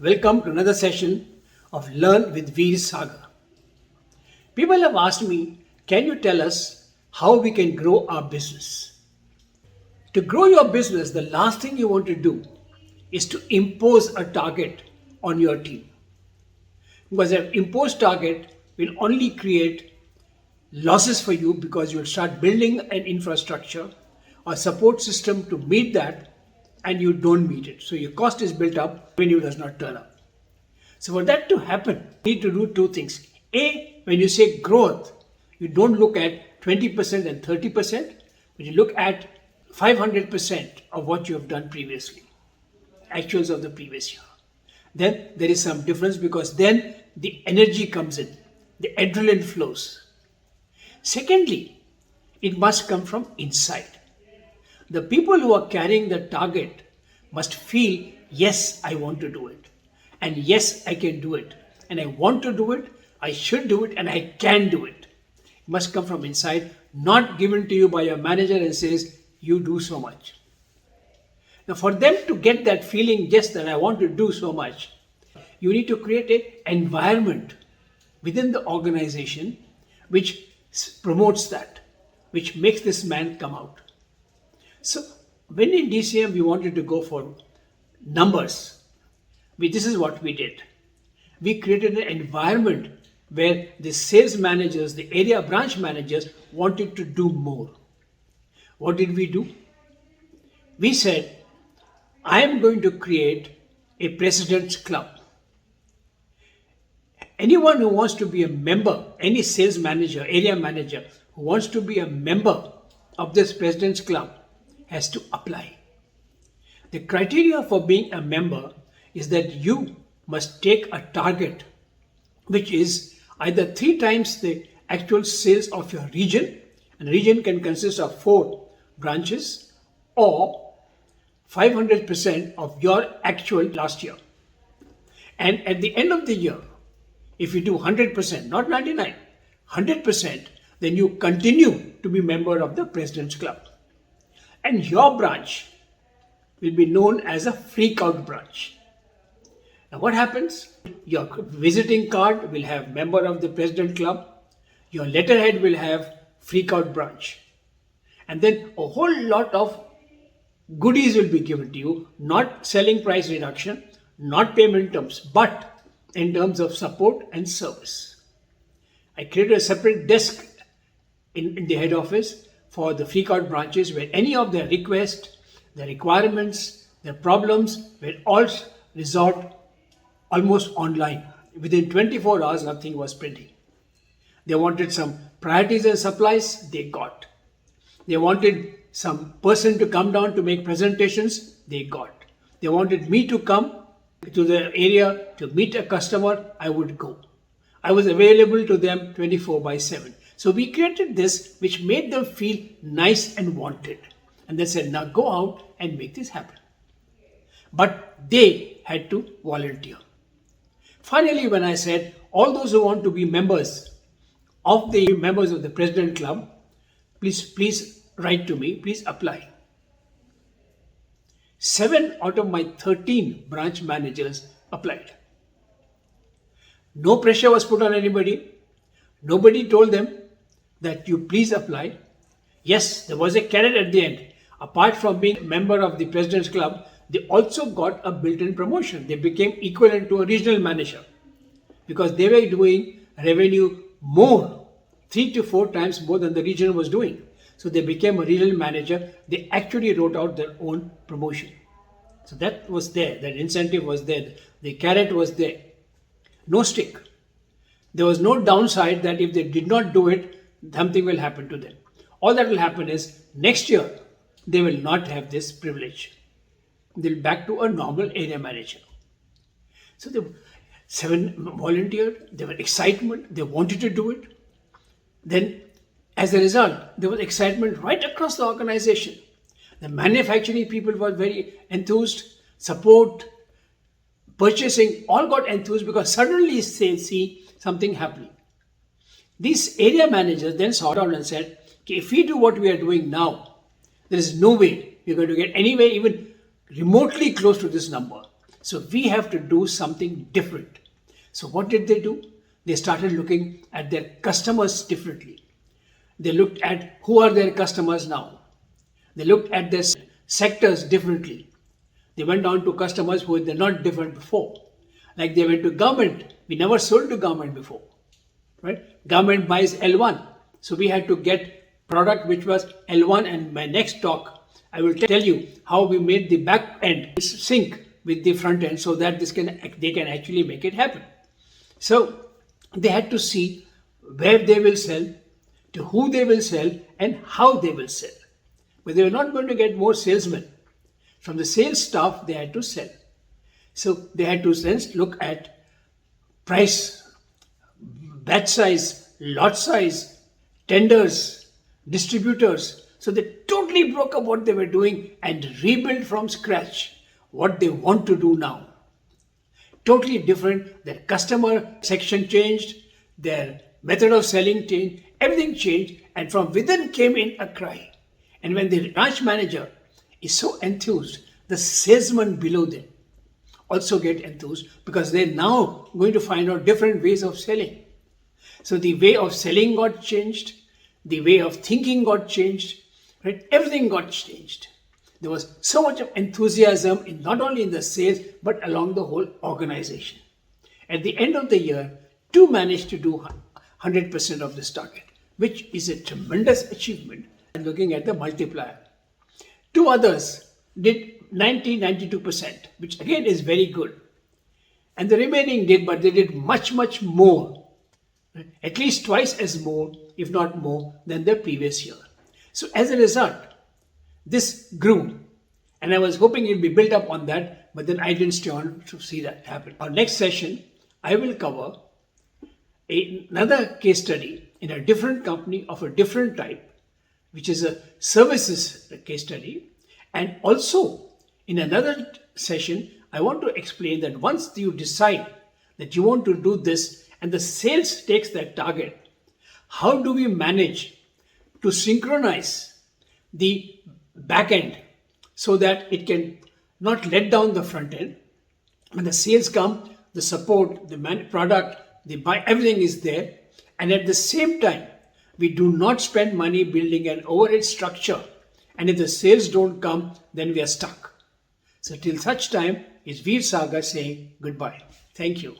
Welcome to another session of Learn with Veer Saga. People have asked me, can you tell us how we can grow our business? To grow your business, the last thing you want to do is to impose a target on your team. Because an imposed target will only create losses for you because you will start building an infrastructure or support system to meet that and you don't meet it. So your cost is built up, revenue does not turn up. So for that to happen, you need to do two things. A, when you say growth, you don't look at 20% and 30%, but you look at 500% of what you have done previously, actuals of the previous year. Then there is some difference because then the energy comes in, the adrenaline flows. Secondly, it must come from inside. The people who are carrying the target must feel, yes, I want to do it. And yes, I can do it. And I want to do it, I should do it, and I can do it. It must come from inside, not given to you by your manager and says, you do so much. Now, for them to get that feeling, yes, that I want to do so much, you need to create an environment within the organization which promotes that, which makes this man come out. So, when in DCM we wanted to go for numbers, this is what we did. We created an environment where the sales managers, the area branch managers wanted to do more. What did we do? We said, I am going to create a president's club. Anyone who wants to be a member, any sales manager, area manager who wants to be a member of this president's club has to apply. The criteria for being a member is that you must take a target which is either 3 times the actual sales of your region, and the region can consist of 4 branches, or 500% of your actual last year. And at the end of the year, if you do 100%, not 99, 100%, then you continue to be member of the President's Club. And your branch will be known as a freak out branch. Now what happens? Your visiting card will have member of the President Club. Your letterhead will have freak out branch. And then a whole lot of goodies will be given to you, not selling price reduction, not payment terms, but in terms of support and service. I created a separate desk in the head office for the freak out branches where any of their requests, their requirements, their problems were all resolved almost online. Within 24 hours, nothing was pending. They wanted some priorities and supplies, they got. They wanted some person to come down to make presentations, they got. They wanted me to come to the area to meet a customer, I would go. I was available to them 24/7. So we created this which made them feel nice and wanted. And they said, now go out and make this happen. But they had to volunteer. Finally, when I said, all those who want to be members of the President Club, please write to me, please apply. 7 out of my 13 branch managers applied. No pressure was put on anybody. Nobody told them that you please apply. Yes, there was a carrot at the end. Apart from being a member of the President's Club, they also got a built-in promotion. They became equivalent to a regional manager because they were doing revenue more, 3 to 4 times more than the region was doing. So they became a regional manager. They actually wrote out their own promotion. So that was there. That incentive was there. The carrot was there. No stick. There was no downside that if they did not do it, something will happen to them. All that will happen is next year, they will not have this privilege. They'll back to a normal area manager. So the 7 volunteered, there was excitement, they wanted to do it. Then as a result, there was excitement right across the organization. The manufacturing people were very enthused, support, purchasing, all got enthused because suddenly they see something happening. These area managers then sought out and said, okay, if we do what we are doing now, there is no way we're going to get anywhere even remotely close to this number. So we have to do something different. So what did they do? They started looking at their customers differently. They looked at who are their customers now. They looked at their sectors differently. They went down to customers who were not different before. Like they went to government. We never sold to government before. Right? Government buys L1. So we had to get product which was L1, and my next talk I will tell you how we made the back end sync with the front end so that they can actually make it happen. So they had to see where they will sell, to who they will sell, and how they will sell. But they were not going to get more salesmen. From the sales staff, they had to sell. So they had to then look at price, batch size, lot size, tenders, distributors. So they totally broke up what they were doing and rebuilt from scratch what they want to do now. Totally different. Their customer section changed, their method of selling changed, everything changed, and from within came in a cry. And when the branch manager is so enthused, the salesmen below them also get enthused because they're now going to find out different ways of selling. So the way of selling got changed, the way of thinking got changed, right? Everything got changed. There was so much of enthusiasm in not only in the sales but along the whole organization. At the end of the year, 2 managed to do 100% of this target, which is a tremendous achievement. And looking at the multiplier, 2 others did 92%, which again is very good. And the remaining did, but they did much more, right? At least twice as more, if not more, than the previous year. So as a result, this grew, and I was hoping it would be built up on that, but then I didn't stay on to see that happen. Our next session, I will cover another case study in a different company of a different type, which is a services case study. And also, in another session, I want to explain that once you decide that you want to do this and the sales takes that target, how do we manage to synchronize the back end so that it can not let down the front end? When the sales come, the support, the product, the buy, everything is there. And at the same time, we do not spend money building an overhead structure. And if the sales don't come, then we are stuck. So till such time, it's Veer Sagar saying goodbye. Thank you.